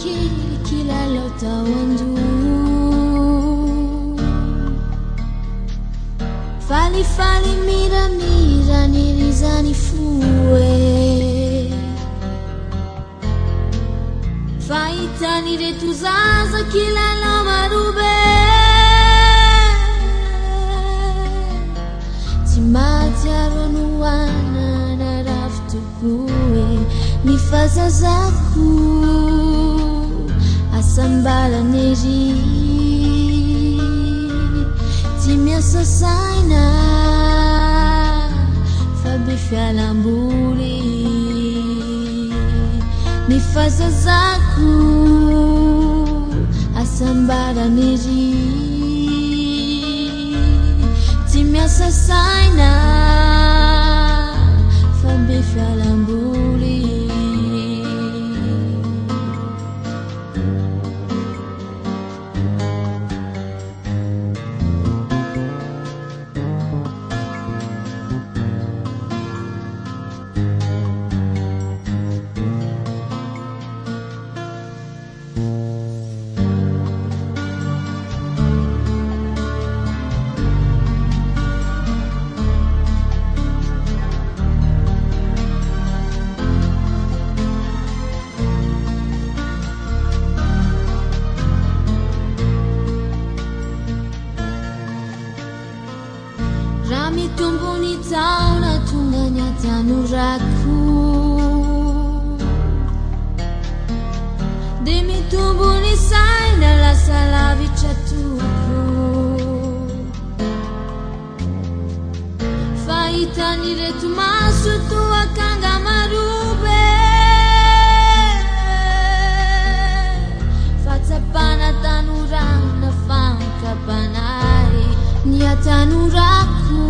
fikiri kila leo tawandu Fali fali mira mira nirizani fue Faita nire tuzaza kila leo marube Timatiaro nuana na raftukue Nifaza zaku Asambala neji Timia sasaina Fabifia lamburi Nifaza zaku Asambala neji Timia sasaina Fabifia lamburi Rami tumbuni tauna tunganya tanuraku Demi tumbuni saina la salavi chatuku Faita nire tumasu tua kanga marube Fata pana tanurana fanka panari Nia tanuraku